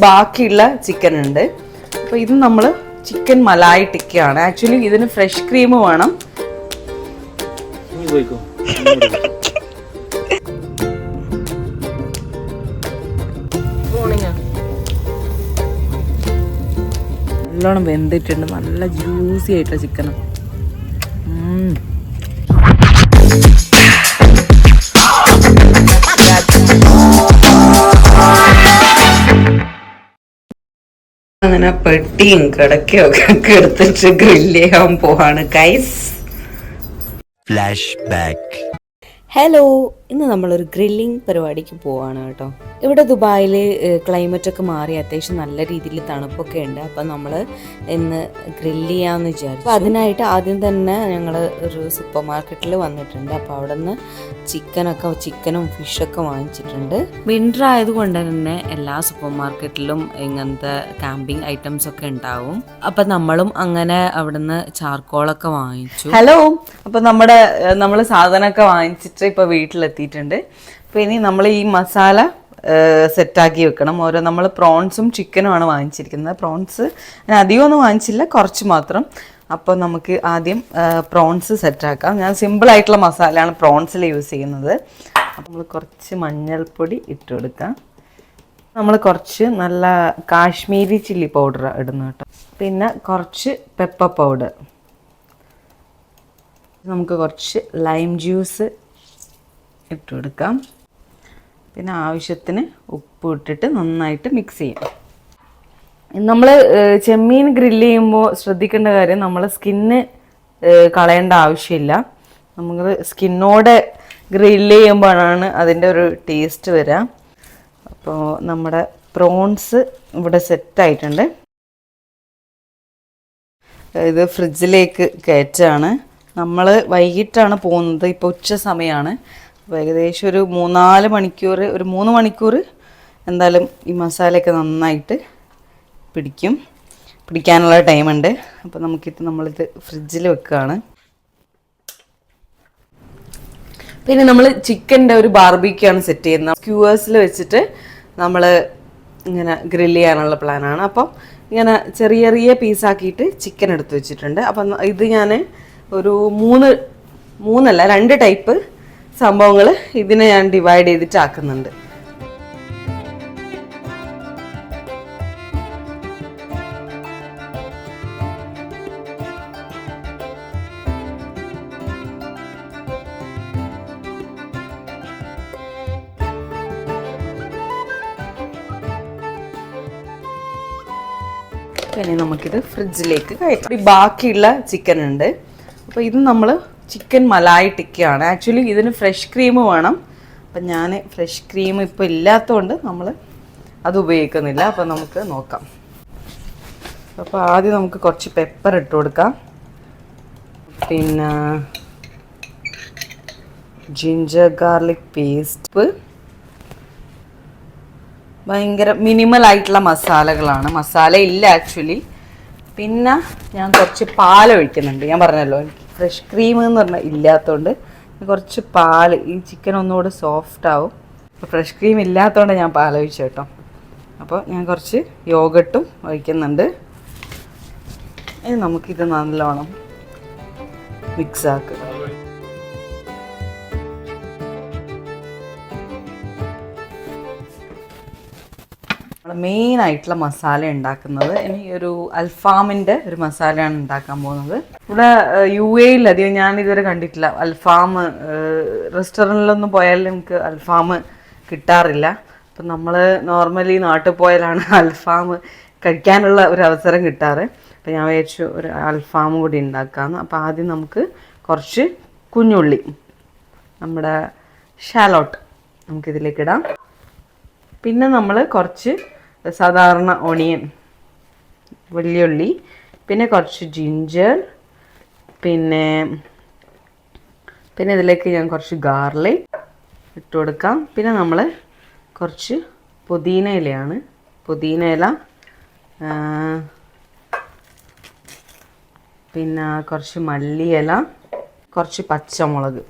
ബാക്കിയുള്ള ചിക്കൻ ഉണ്ട്. അപ്പോൾ ഇത് നമ്മൾ ചിക്കൻ മലായി ടിക്കയാണ്. ആക്ച്വലി ഇതിന് ഫ്രഷ് ക്രീം വേണം. നല്ലോണം വെന്തിട്ടുണ്ട്. നല്ല ജ്യൂസി ആയിട്ടുള്ള ചിക്കനാണ്. അങ്ങനെ പെട്ടിയും കിടക്കയും ഒക്കെ എടുത്തിട്ട് ഗ്രില്ല് ചെയ്യാൻ പോവാണ് ഗൈസ്. Flash back. ഹലോ, ഇന്ന് നമ്മളൊരു ഗ്രില്ലിംഗ് പരിപാടിക്ക് പോവാണ് കേട്ടോ. ഇവിടെ ദുബായിൽ ക്ലൈമറ്റൊക്കെ മാറി അത്യാവശ്യം നല്ല രീതിയിൽ തണുപ്പൊക്കെ ഉണ്ട്. അപ്പം നമ്മൾ ഇന്ന് ഗ്രില്ല് ചെയ്യാമെന്ന് വിചാരിച്ചു. അപ്പോൾ അതിനായിട്ട് ആദ്യം തന്നെ ഞങ്ങൾ ഒരു സൂപ്പർ മാർക്കറ്റിൽ വന്നിട്ടുണ്ട്. അപ്പോൾ അവിടെ നിന്ന് ചിക്കനും ഫിഷൊക്കെ വാങ്ങിച്ചിട്ടുണ്ട്. വിൻ്റർ ആയതുകൊണ്ട് തന്നെ എല്ലാ സൂപ്പർ മാർക്കറ്റിലും ഇങ്ങനത്തെ ക്യാമ്പിംഗ് ഐറ്റംസ് ഒക്കെ ഉണ്ടാവും. അപ്പം നമ്മളും അങ്ങനെ അവിടെ നിന്ന് ചാർക്കോളൊക്കെ വാങ്ങിച്ചു. ഹലോ, അപ്പം നമ്മൾ സാധനമൊക്കെ വാങ്ങിച്ചിട്ട് ഇപ്പോൾ വീട്ടിലെത്തിയിട്ടുണ്ട്. അപ്പോൾ ഇനി നമ്മൾ ഈ മസാല സെറ്റാക്കി വെക്കണം. നമ്മൾ പ്രോൺസും ചിക്കനുമാണ് വാങ്ങിച്ചിരിക്കുന്നത്. പ്രോൺസ് ഞാൻ അധികമൊന്നും വാങ്ങിച്ചില്ല, കുറച്ച് മാത്രം. അപ്പോൾ നമുക്ക് ആദ്യം പ്രോൺസ് സെറ്റാക്കാം. ഞാൻ സിമ്പിളായിട്ടുള്ള മസാലയാണ് പ്രോൺസിൽ യൂസ് ചെയ്യുന്നത്. അപ്പോൾ നമ്മൾ കുറച്ച് മഞ്ഞൾപ്പൊടി ഇട്ട് കൊടുക്കാം. നമ്മൾ കുറച്ച് നല്ല കാശ്മീരി ചില്ലി പൗഡർ ഇടുന്നു കേട്ടോ. പിന്നെ കുറച്ച് പെപ്പർ പൗഡർ. നമുക്ക് കുറച്ച് ലൈം ജ്യൂസ് ഇട്ട് കൊടുക്കാം. പിന്നെ ആവശ്യത്തിന് ഉപ്പ് ഇട്ടിട്ട് നന്നായിട്ട് മിക്സ് ചെയ്യാം. നമ്മൾ ചെമ്മീൻ ഗ്രില്ല് ചെയ്യുമ്പോൾ ശ്രദ്ധിക്കേണ്ട കാര്യം, നമ്മൾ സ്കിന്ന് കളയേണ്ട ആവശ്യമില്ല. നമുക്ക് സ്കിന്നോടെ ഗ്രില്ല് ചെയ്യുമ്പോഴാണ് അതിൻ്റെ ഒരു ടേസ്റ്റ് വരിക. അപ്പോൾ നമ്മുടെ പ്രോൺസ് ഇവിടെ സെറ്റായിട്ടുണ്ട്. ഇത് ഫ്രിഡ്ജിലേക്ക് കയറ്റാണ്. നമ്മൾ വൈകിട്ടാണ് പോകുന്നത്. ഇപ്പോൾ ഉച്ച സമയമാണ്. അപ്പോൾ ഏകദേശം ഒരു 3 മണിക്കൂർ എന്തായാലും ഈ മസാലയൊക്കെ നന്നായിട്ട് പിടിക്കാനുള്ള ടൈമുണ്ട്. അപ്പോൾ നമ്മളിത് ഫ്രിഡ്ജിൽ വെക്കുകയാണ്. പിന്നെ നമ്മൾ ചിക്കൻ്റെ ഒരു ബാർബിക്യാണ് സെറ്റ് ചെയ്യുന്നത്. സ്ക്യൂവേഴ്സിൽ വെച്ചിട്ട് നമ്മൾ ഇങ്ങനെ ഗ്രില്ല് ചെയ്യാനുള്ള പ്ലാനാണ്. അപ്പം ഇങ്ങനെ ചെറിയ ചെറിയ പീസാക്കിയിട്ട് ചിക്കൻ എടുത്ത് വെച്ചിട്ടുണ്ട്. അപ്പം ഇത് ഞാൻ ഒരു 2 ടൈപ്പ് സംഭവങ്ങൾ ഇതിനെ ഞാൻ ഡിവൈഡ് ചെയ്തിട്ട് ആക്കുന്നുണ്ട്. പിന്നെ നമുക്കിത് ഫ്രിഡ്ജിലേക്ക് കയറ്റാം. ബാക്കിയുള്ള ചിക്കൻ ഉണ്ട്. അപ്പോൾ ഇത് നമ്മൾ ചിക്കൻ മലായി ടിക്കയാണ്. ആക്ച്വലി ഇതിന് ഫ്രഷ് ക്രീം വേണം. അപ്പം ഞാൻ ഫ്രഷ് ക്രീം ഇപ്പോൾ ഇല്ലാത്തതുകൊണ്ട് നമ്മൾ അത് ഉപയോഗിക്കുന്നില്ല. അപ്പോൾ നമുക്ക് നോക്കാം. അപ്പോൾ ആദ്യം നമുക്ക് കുറച്ച് പെപ്പർ ഇട്ട് കൊടുക്കാം. പിന്നെ ജിഞ്ചർ ഗാർലിക് പേസ്റ്റ്. ഭയങ്കര മിനിമലായിട്ടുള്ള മസാലകളാണ്. മസാല ഇല്ല ആക്ച്വലി. പിന്നെ ഞാൻ കുറച്ച് പാൽ ഒഴിക്കുന്നുണ്ട്. ഞാൻ പറഞ്ഞല്ലോ ഫ്രഷ് ക്രീം എന്ന് പറഞ്ഞാൽ ഇല്ലാത്തതുകൊണ്ട് കുറച്ച് പാൽ. ഈ ചിക്കൻ ഒന്നുകൂടെ സോഫ്റ്റ് ആവും. അപ്പോൾ ഫ്രഷ് ക്രീം ഇല്ലാത്തതുകൊണ്ട് ഞാൻ പാൽ ഒഴിച്ചു കേട്ടോ. അപ്പോൾ ഞാൻ കുറച്ച് യോഗട്ടും ഒഴിക്കുന്നുണ്ട്. ഇനി നമുക്കിത് നല്ലോണം മിക്സ് ആക്കുക. മെയിൻ ആയിട്ടുള്ള മസാല ഉണ്ടാക്കുന്നത് ഇനി ഒരു അൽഫാമിൻ്റെ ഒരു മസാലയാണ് ഉണ്ടാക്കാൻ പോകുന്നത്. ഇവിടെ UAE അധികം ഞാൻ ഇതുവരെ കണ്ടിട്ടില്ല അൽഫാം. റെസ്റ്റോറൻറ്റിലൊന്നും പോയാൽ നമുക്ക് അൽഫാം കിട്ടാറില്ല. അപ്പം നമ്മൾ നോർമലി നാട്ടിൽ പോയാലാണ് അൽഫാം കഴിക്കാനുള്ള ഒരു അവസരം കിട്ടാറ്. അപ്പം ഞാൻ വിചാരിച്ചു ഒരു അൽഫാം കൂടി ഉണ്ടാക്കാമെന്ന്. അപ്പോൾ ആദ്യം നമുക്ക് കുറച്ച് കുഞ്ഞുള്ളി, നമ്മുടെ ഷാലോട്ട് നമുക്കിതിലേക്ക് ഇടാം. പിന്നെ നമ്മൾ കുറച്ച് സാധാരണ ഓണിയൻ, വലിയുള്ളി, പിന്നെ കുറച്ച് ജിഞ്ചർ, പിന്നെ ഇതിലേക്ക് ഞാൻ കുറച്ച് ഗാർലിക് ഇട്ട് കൊടുക്കാം. പിന്നെ നമ്മൾ കുറച്ച് പുതിന ഇലയാണ്. പുതിന ഇല, പിന്നെ കുറച്ച് മല്ലിയില, കുറച്ച് പച്ചമുളക്.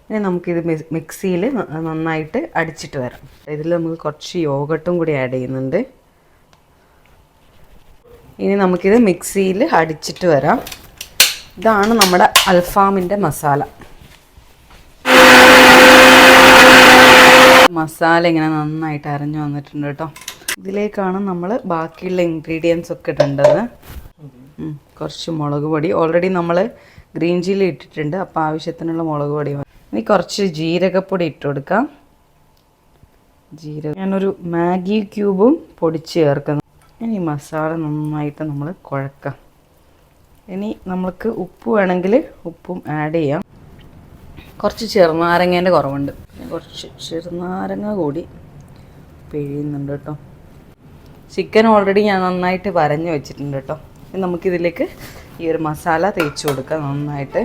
ഇനി നമുക്കിത് മിക്സിയിൽ നന്നായിട്ട് അടിച്ചിട്ട് വരാം. ഇതിൽ നമുക്ക് കുറച്ച് യോഗട്ടും കൂടി ആഡ് ചെയ്യുന്നുണ്ട്. ഇനി നമുക്കിത് മിക്സിയിൽ അടിച്ചിട്ട് വരാം. ഇതാണ് നമ്മുടെ അൽഫാമിൻ്റെ മസാല. മസാല ഇങ്ങനെ നന്നായിട്ട് അരഞ്ഞു വന്നിട്ടുണ്ട് കേട്ടോ. ഇതിലേക്കാണ് നമ്മൾ ബാക്കിയുള്ള ഇൻഗ്രീഡിയൻസ് ഒക്കെ ഇടേണ്ടത്. കുറച്ച് മുളക് പൊടി ഓൾറെഡി നമ്മൾ ഗ്രീൻ ചില്ലി ഇട്ടിട്ടുണ്ട്, അപ്പോൾ ആവശ്യത്തിനുള്ള മുളക് പൊടി. ഇനി കുറച്ച് ജീരകപ്പൊടി ഇട്ട് കൊടുക്കാം. ഞാനൊരു മാഗി ക്യൂബും പൊടിച്ച് ചേർക്കുന്നു. ഇനി മസാല നന്നായിട്ട് നമ്മൾ കുഴക്കാം. ഇനി നമുക്ക് ഉപ്പ് വേണമെങ്കിൽ ഉപ്പും ആഡ് ചെയ്യാം. കുറച്ച് ചെറുനാരങ്ങേൻ്റെ കുറവുണ്ട്, കുറച്ച് ചെറുനാരങ്ങ കൂടി പിഴിയുന്നുണ്ട് കേട്ടോ. ചിക്കൻ ഓൾറെഡി ഞാൻ നന്നായിട്ട് വരഞ്ഞ് വെച്ചിട്ടുണ്ട് കേട്ടോ. ഇനി നമുക്കിതിലേക്ക് ഈ ഒരു മസാല തേച്ച് കൊടുക്കാം നന്നായിട്ട്.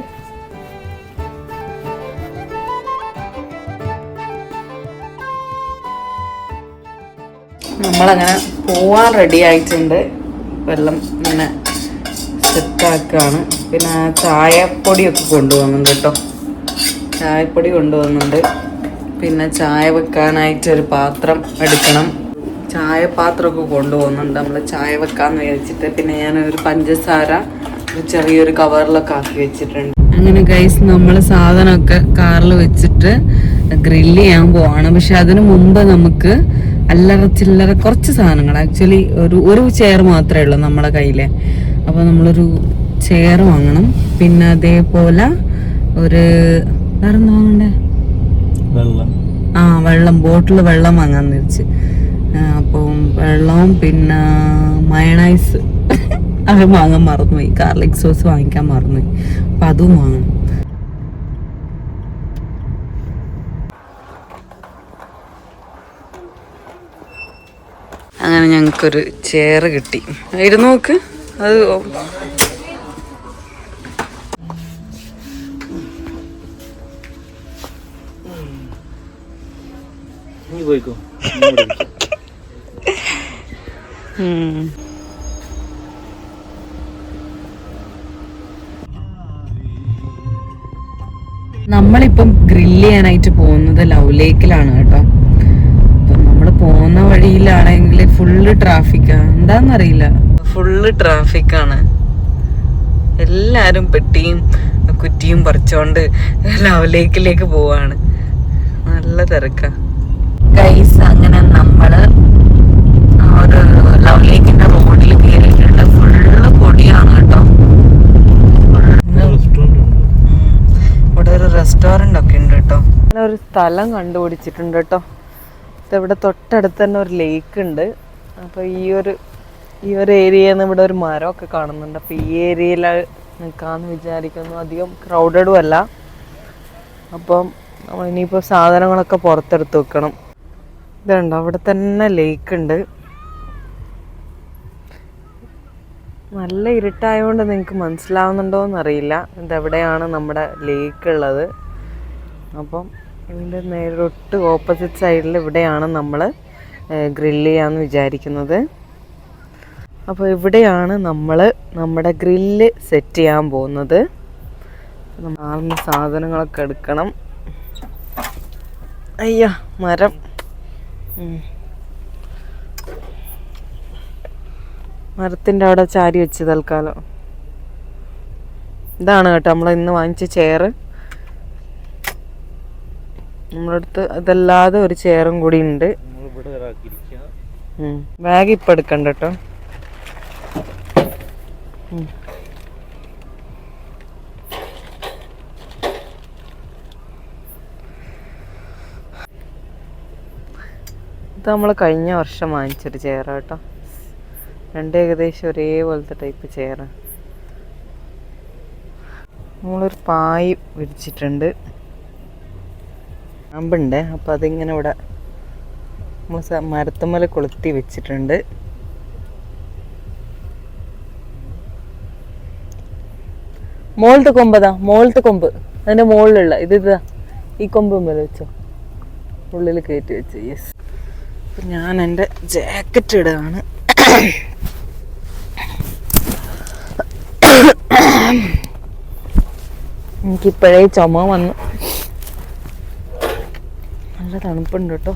നമ്മളങ്ങനെ പോവാൻ റെഡി ആയിട്ടുണ്ട്. വെള്ളം ഇങ്ങനെ സെറ്റാക്കുകയാണ്. പിന്നെ ചായപ്പൊടിയൊക്കെ കൊണ്ടുപോകുന്നുണ്ട് കേട്ടോ. ചായപ്പൊടി കൊണ്ടുവന്നുണ്ട്. പിന്നെ ചായ വെക്കാനായിട്ടൊരു പാത്രം എടുക്കണം. ചായപാത്രമൊക്കെ കൊണ്ടുപോകുന്നുണ്ട്. നമ്മൾ ചായ വെക്കാമെന്ന് വിചാരിച്ചിട്ട്. പിന്നെ ഞാനൊരു പഞ്ചസാര ഒരു ചെറിയൊരു കവറിലൊക്കെ ആക്കി വെച്ചിട്ടുണ്ട്. അങ്ങനെ ഗൈസ് നമ്മൾ സാധനമൊക്കെ കാറിൽ വെച്ചിട്ട് ഗ്രില്ല് ചെയ്യാൻ പോവാണ്. പക്ഷെ അതിന് മുമ്പ് നമുക്ക് അല്ലറ ചില്ലറ കുറച്ച് സാധനങ്ങൾ, ആക്ച്വലി ഒരു ചെയർ മാത്രമേ ഉള്ളൂ നമ്മുടെ കയ്യിൽ. അപ്പോൾ നമ്മളൊരു ചെയർ വാങ്ങണം. പിന്നെ അതേപോലെ ഒരു വേറെന്താ വാങ്ങണ്ടേ? വെള്ളം, ബോട്ടിൽ വെള്ളം വാങ്ങാന്ന് വെച്ച്. അപ്പം വെള്ളവും പിന്നെ മയണൈസ് അത് വാങ്ങാൻ മറന്നുപോയി. ഗാർലിക് സോസ് വാങ്ങിക്കാൻ മറന്നുപോയി. അപ്പം അതും വാങ്ങണം. അങ്ങനെ ഞങ്ങൾക്കൊരു ചെയർ കിട്ടി. ഇരുന്ന് നോക്ക്. അത് പോയിക്കോ. നമ്മളിപ്പം ഗ്രില്ല് ചെയ്യാനായിട്ട് പോകുന്നത് ലവ് ലേക്കിലാണ് കേട്ടോ. അപ്പം നമ്മൾ പോകുന്ന വഴിയിലാണെങ്കിൽ ഫുള്ള് ട്രാഫിക്കാണ്. എന്താണെന്നറിയില്ല, ഫുള്ള് ട്രാഫിക്കാണ്. എല്ലാവരും പെട്ടിയും കുറ്റിയും പറിച്ചോണ്ട് ലവ് ലേക്കിലേക്ക് പോവാണ്. നല്ല തിരക്കാണ് ഗൈസ്. അങ്ങനെ നമ്മള് ഒരു ലവ് ലേക്കിന്റെ റോഡിൽ കയറിയിട്ടുണ്ട്. ഫുള്ള് പൊടിയാണ് കേട്ടോ. ഇവിടെ ഒരു റെസ്റ്റോറന്റ് ഒക്കെ ഉണ്ട് കേട്ടോ. ഒരു സ്ഥലം കണ്ടുപിടിച്ചിട്ടുണ്ട് കേട്ടോ. ഇവിടെ തൊട്ടടുത്ത് തന്നെ ഒരു ലേക്ക് ഉണ്ട്. അപ്പോൾ ഈ ഒരു ഏരിയയിൽ നിന്ന് ഇവിടെ ഒരു മരമൊക്കെ കാണുന്നുണ്ട്. അപ്പോൾ ഈ ഏരിയയിൽ നിൽക്കാമെന്ന് വിചാരിക്കുന്നു. അധികം ക്രൗഡഡും അല്ല. അപ്പം നമ്മൾ ഇനിയിപ്പോൾ സാധനങ്ങളൊക്കെ പുറത്തെടുത്ത് വെക്കണം. ഇതുണ്ട്, അവിടെ തന്നെ ലേക്ക് ഉണ്ട്. നല്ല ഇരുട്ടായതുകൊണ്ട് നിങ്ങൾക്ക് മനസ്സിലാവുന്നുണ്ടോയെന്ന് അറിയില്ല ഇതെവിടെയാണ് നമ്മുടെ ലേക്ക് ഉള്ളത്. അപ്പം ഇതിൻ്റെ നേരിട്ട് ഓപ്പോസിറ്റ് സൈഡിൽ ഇവിടെയാണ് നമ്മൾ ഗ്രില്ല് ചെയ്യാമെന്ന് വിചാരിക്കുന്നത്. അപ്പോൾ ഇവിടെയാണ് നമ്മൾ നമ്മുടെ ഗ്രില്ല് സെറ്റ് ചെയ്യാൻ പോകുന്നത്. നമ്മൾ സാധനങ്ങളൊക്കെ എടുക്കണം. അയ്യ മരം, മരത്തിൻ്റെ അവിടെ ചാരി വെച്ച് തൽക്കാലം. ഇതാണ് കേട്ടോ നമ്മൾ ഇന്ന് വാങ്ങിച്ച ചെയർ. നമ്മളടുത്ത് അതല്ലാതെ ഒരു ചെയറും കൂടി ഉണ്ട്. ബാഗ് ഇപ്പം എടുക്കണ്ട കേട്ടോ. ഇത് നമ്മൾ കഴിഞ്ഞ വർഷം വാങ്ങിച്ചൊരു ചെയർ കേട്ടോ. രണ്ട് ഏകദേശം ഒരേപോലത്തെ ടൈപ്പ് ചെയർ. നമ്മളൊരു പായ് വിരിച്ചിട്ടുണ്ട്. അമ്പുണ്ട്. അപ്പോൾ അതിങ്ങനെ ഇവിടെ നമ്മൾ മരത്തുമ്മൽ കൊളുത്തി വെച്ചിട്ടുണ്ട്. മോളത്തെ കൊമ്പതാ, മോളത്തെ കൊമ്പ് അതിൻ്റെ മുകളിലുള്ള ഇതാ, ഈ കൊമ്പ് മേലെ വെച്ചോ, ഉള്ളിൽ കയറ്റി വെച്ചു. യെസ്. അപ്പം ഞാൻ എൻ്റെ ജാക്കറ്റ് ഇടുകയാണ്. എനിക്കിപ്പോഴേ ചുമ വന്നു. നല്ല തണുപ്പുണ്ട് കേട്ടോ,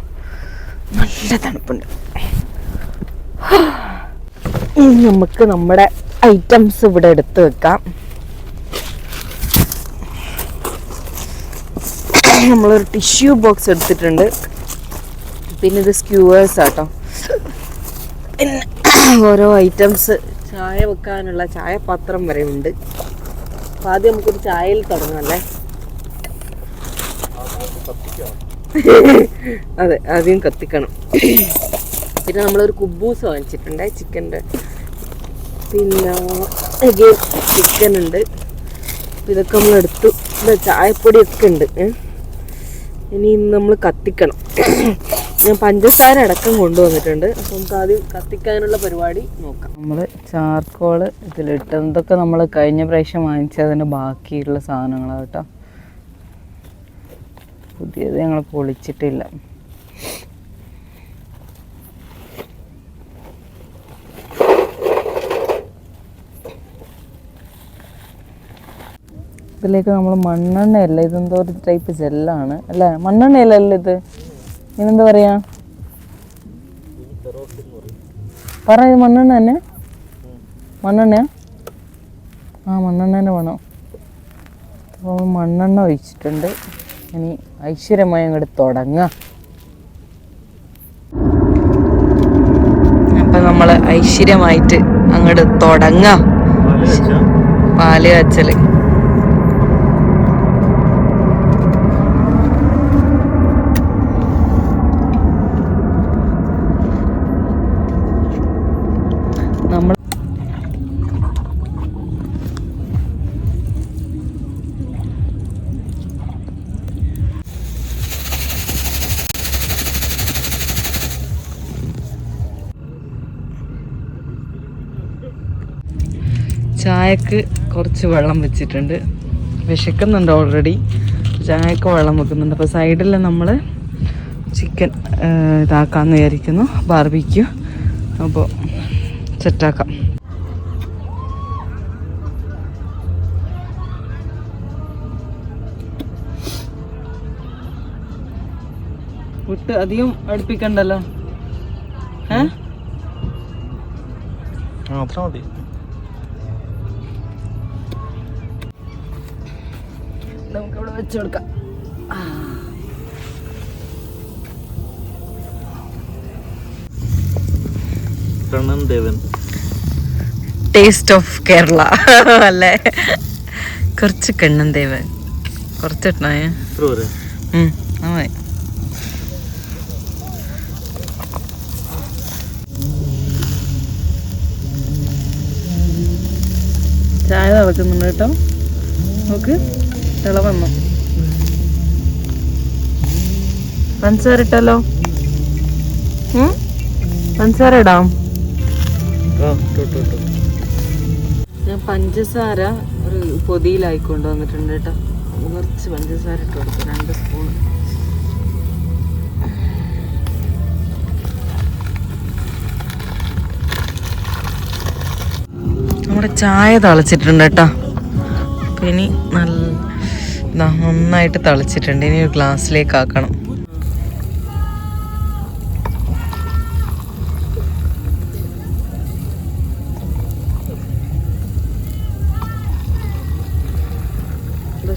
നല്ല തണുപ്പുണ്ട്. നമുക്ക് നമ്മുടെ ഐറ്റംസ് ഇവിടെ എടുത്ത് വെക്കാം. നമ്മളൊരു ടിഷ്യൂ ബോക്സ് എടുത്തിട്ടുണ്ട്. പിന്നെ ഇത് സ്ക്യൂവേഴ്സ് ആട്ടോ. പിന്നെ ഓരോ ഐറ്റംസ്, ചായ വെക്കാനുള്ള ചായപാത്രം വരെ ഉണ്ട്. അപ്പം ആദ്യം നമുക്കൊരു ചായയിൽ തുടങ്ങാമല്ലേ? അതെ, ആദ്യം കത്തിക്കണം. പിന്നെ നമ്മളൊരു കുബൂസ് വാങ്ങിച്ചിട്ടുണ്ട് ചിക്കൻ്റെ. പിന്നെ ചിക്കൻ ഉണ്ട്. ഇതൊക്കെ നമ്മളെടുത്തു. ചായപ്പൊടിയൊക്കെ ഉണ്ട്. ഇനി നമ്മൾ കത്തിക്കണം. ഞാൻ പഞ്ചസാര അടക്കം കൊണ്ടുവന്നിട്ടുണ്ട്. അപ്പം നമുക്ക് ആദ്യം കത്തിക്കാനുള്ള പരിപാടി നോക്കാം. നമ്മൾ ചാർക്കോള് ഇതിലിട്ട്, ഇതൊക്കെ നമ്മൾ കഴിഞ്ഞ പ്രാവശ്യം വാങ്ങിച്ചതിൻ്റെ ബാക്കിയുള്ള സാധനങ്ങളാണ് കേട്ടോ. പുതിയത് ഞങ്ങൾ പൊളിച്ചിട്ടില്ല. ഇതിലേക്ക് നമ്മൾ മണ്ണെണ്ണയല്ല, ഇതെന്തോ ഒരു ടൈപ്പ് ജെല്ലാണ് അല്ലേ? മണ്ണെണ്ണയല്ലല്ലോ ഇത്, ഇതിനെന്താ പറയാ? പറ, ഇത് മണ്ണെണ്ണ തന്നെ? മണ്ണെണ്ണയാ? ആ, മണ്ണെണ്ണേൻ്റെ വേണം. അപ്പോൾ മണ്ണെണ്ണ ഒഴിച്ചിട്ടുണ്ട്. ഇനി ഐശ്വര്യമായി അങ്ങോട്ട് തുടങ്ങാം. അപ്പം നമ്മൾ ഐശ്വര്യമായിട്ട് അങ്ങോട്ട് തുടങ്ങാം. പാല് കാച്ചൽ. നമ്മൾ ചായക്ക് കുറച്ച് വെള്ളം വെച്ചിട്ടുണ്ട്. വിശക്കുന്നുണ്ട് ഓൾറെഡി. ചായക്ക് വെള്ളം വെക്കുന്നുണ്ട്. അപ്പോൾ സൈഡിൽ നമ്മൾ ചിക്കൻ ഇതാക്കാമെന്ന് വിചാരിക്കുന്നു, ബാർബിക്യൂ. അപ്പോൾ സെറ്റാക്കാം. വിട്ട് അധികം അടുപ്പിക്കണ്ടല്ലോ. അത്ര മതി. നമുക്കിവിടെ വെച്ച് കൊടുക്കാം. കണ്ണൻ ദേവൻ, ടേസ്റ്റ് ഓഫ് കേരള അല്ലേ? കുറച്ച് കണ്ണൻ ദേവൻ കുറച്ചിട്ടായ ആയി. ചായ തിളക്കുന്നുണ്ട് കേട്ടോ. നോക്ക്, തിളവന്നു. പഞ്ചസാര ഇട്ടല്ലോ. പഞ്ചസാര ഇടാം. ഞാൻ പഞ്ചസാര ഒരു പൊതിയിലായി കൊണ്ടുവന്നിട്ടുണ്ട് കേട്ടോ. കുറച്ച് പഞ്ചസാര ഇട്ട് കൊടുക്കും, 2 സ്പൂൺ. നമ്മുടെ ചായ തിളച്ചിട്ടുണ്ട് കേട്ടോ. അപ്പം ഇനി നന്നായിട്ട് തിളച്ചിട്ടുണ്ട്. ഇനി ഒരു ഗ്ലാസ്സിലേക്ക് ആക്കണം.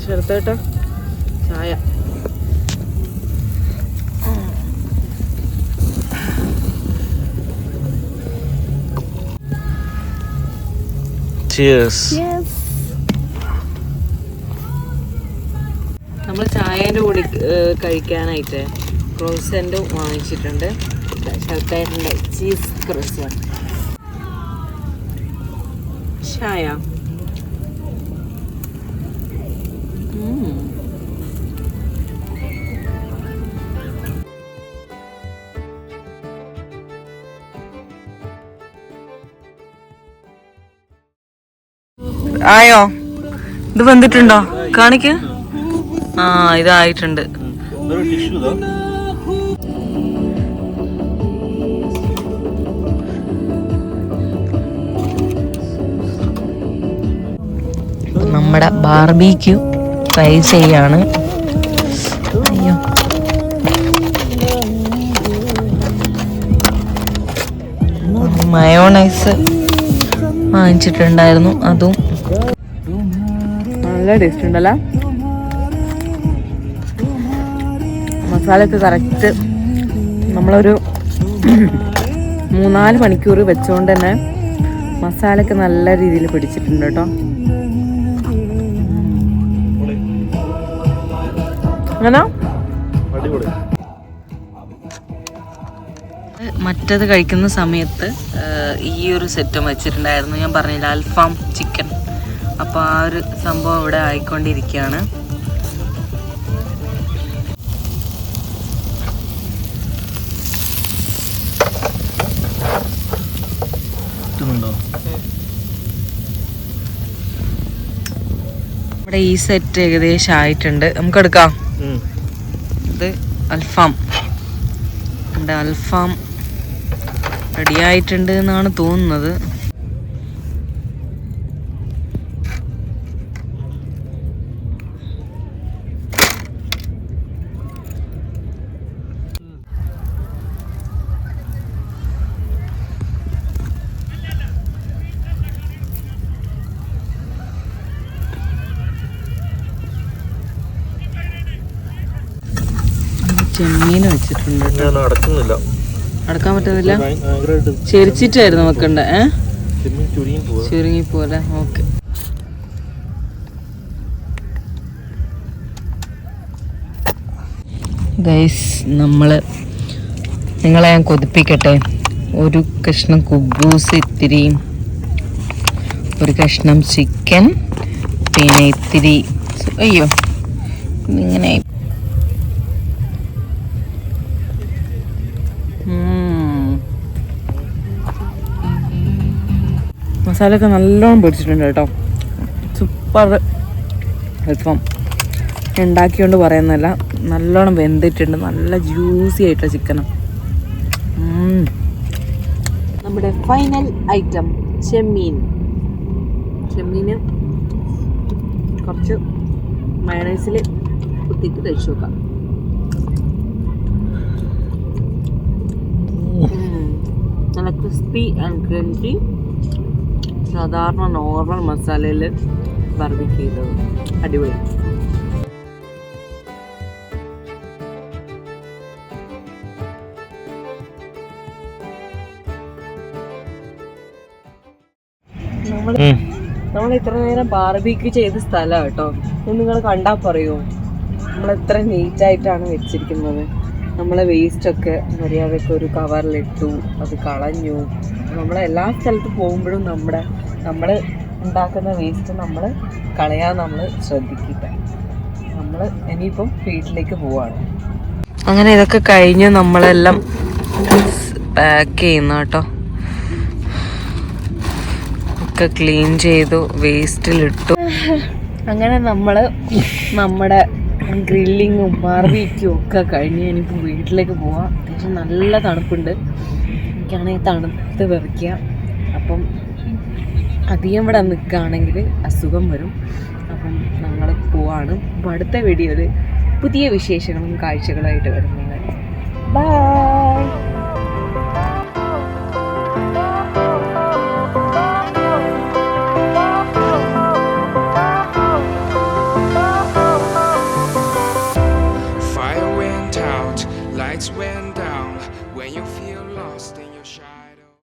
ചെറുത്തേട്ടാ ചായ. നമ്മൾ ചായേൻ്റെ കൂടി കഴിക്കാനായിട്ട് ക്രോസൻറ്റും വാങ്ങിച്ചിട്ടുണ്ട്. ചെറുത്തായിട്ടുണ്ട് ചീസ് ക്രോസൻ. ചായ ആയോ? ഇത് വന്നിട്ടുണ്ടോ? കാണിക്ക്. ആ, ഇതായിട്ടുണ്ട്. നമ്മുടെ ബാർബിക്യൂ ഫ്രൈ ചെയ്യാണ്. അയ്യോ, മയോണൈസ് വാങ്ങിച്ചിട്ടുണ്ടായിരുന്നു, അതും നല്ല ടേസ്റ്റ് ഉണ്ടല്ലോ. മസാലയൊക്കെ കറക്റ്റ് നമ്മളൊരു 3-4 മണിക്കൂർ വെച്ചുകൊണ്ട് തന്നെ മസാലയൊക്കെ നല്ല രീതിയിൽ പിടിച്ചിട്ടുണ്ട് കേട്ടോ. അങ്ങനെ മറ്റത് കഴിക്കുന്ന സമയത്ത് ഈ ഒരു സെറ്റും വെച്ചിട്ടുണ്ടായിരുന്നു. ഞാൻ പറഞ്ഞില്ല, അൽഫാം ചിക്കൻ. അപ്പോൾ ആ ഒരു സംഭവം ഇവിടെ ആയിക്കൊണ്ടിരിക്കുകയാണ്. ഇവിടെ ഈ സെറ്റ് ഏകദേശം ആയിട്ടുണ്ട്. നമുക്ക് എടുക്കാം. ഇത് അൽഫാം. നമ്മുടെ അൽഫാം റെഡി ആയിട്ടുണ്ട് എന്നാണ് തോന്നുന്നത്. ചെമ്മീൻ വെച്ചിട്ടുണ്ട്. അടക്കാൻ പറ്റുന്നില്ല, ചെരിച്ചിട്ടായിരുന്നു വെക്കണ്ടേ. ചുരുങ്ങി പോലെ. ഓക്കെ, ഗൈസ്, നിങ്ങളെ ഞാൻ കൊതിപ്പിക്കട്ടെ. ഒരു കഷ്ണം കുബൂസ്, ഇത്തിരി ഒരു കഷ്ണം ചിക്കൻ, പിന്നെ ഇത്തിരി അയ്യോ ഇങ്ങനെ മസാലയൊക്കെ നല്ലോണം പിടിച്ചിട്ടുണ്ട് കേട്ടോ. സൂപ്പർ അൽഫാം. ഉണ്ടാക്കിയോണ്ട് പറയുന്നതല്ല, നല്ലോണം വെന്തിട്ടുണ്ട്. നല്ല ജ്യൂസി ആയിട്ടുള്ള ചിക്കനാണ്. നമ്മുടെ ഫൈനൽ ഐറ്റം ചെമ്മീന് കുറച്ച് മയണൈസിൽ കുത്തിയിട്ട് കഴിച്ചു നോക്കാം. നല്ല ക്രിസ്പി ആൻഡ് ക്രഞ്ചി. സാധാരണ നോർമൽ മസാലയിൽ ബാർബിക്യൂ ചെയ്തത് അടിപൊളി. നമ്മൾ ഇത്ര നേരം ബാർബിക്യൂ ചെയ്ത സ്ഥലം കേട്ടോ. നിങ്ങൾ കണ്ടാൽ പറയുമോ നമ്മൾ എത്ര നീറ്റായിട്ടാണ് വെച്ചിരിക്കുന്നത്. നമ്മളെ വേസ്റ്റൊക്കെ മര്യാദയ്ക്ക് ഒരു കവറിലിട്ടു, അത് കളഞ്ഞു. നമ്മളെല്ലാ സ്ഥലത്ത് പോകുമ്പോഴും നമ്മൾ ഉണ്ടാക്കുന്ന വേസ്റ്റ് നമ്മൾ കളയാൻ നമ്മൾ ശ്രദ്ധിക്കുക. നമ്മൾ ഇനിയിപ്പം വീട്ടിലേക്ക് പോവാണ്. അങ്ങനെ ഇതൊക്കെ കഴിഞ്ഞ് നമ്മളെല്ലാം പാക്ക് ചെയ്യുന്ന കേട്ടോ. ഒക്കെ ക്ലീൻ ചെയ്തു, വേസ്റ്റിലിട്ടു. അങ്ങനെ നമ്മുടെ ഗ്രില്ലിങ്ങും ബാർബിക്യും ഒക്കെ കഴിഞ്ഞ് ഇനിയിപ്പോൾ വീട്ടിലേക്ക് പോവാം. അത്യാവശ്യം നല്ല തണുപ്പുണ്ട്. എനിക്കാണെങ്കിൽ തണുത്ത് വിറയ്ക്കുക. അപ്പം അധികം ഇവിടെ നിൽക്കുകയാണെങ്കിൽ അസുഖം വരും. അപ്പം ഞങ്ങൾ പോവാണ്. അപ്പോൾ അടുത്ത വീഡിയോയിൽ പുതിയ വിശേഷങ്ങളും കാഴ്ചകളായിട്ട് വരുന്നത്. ബൈ.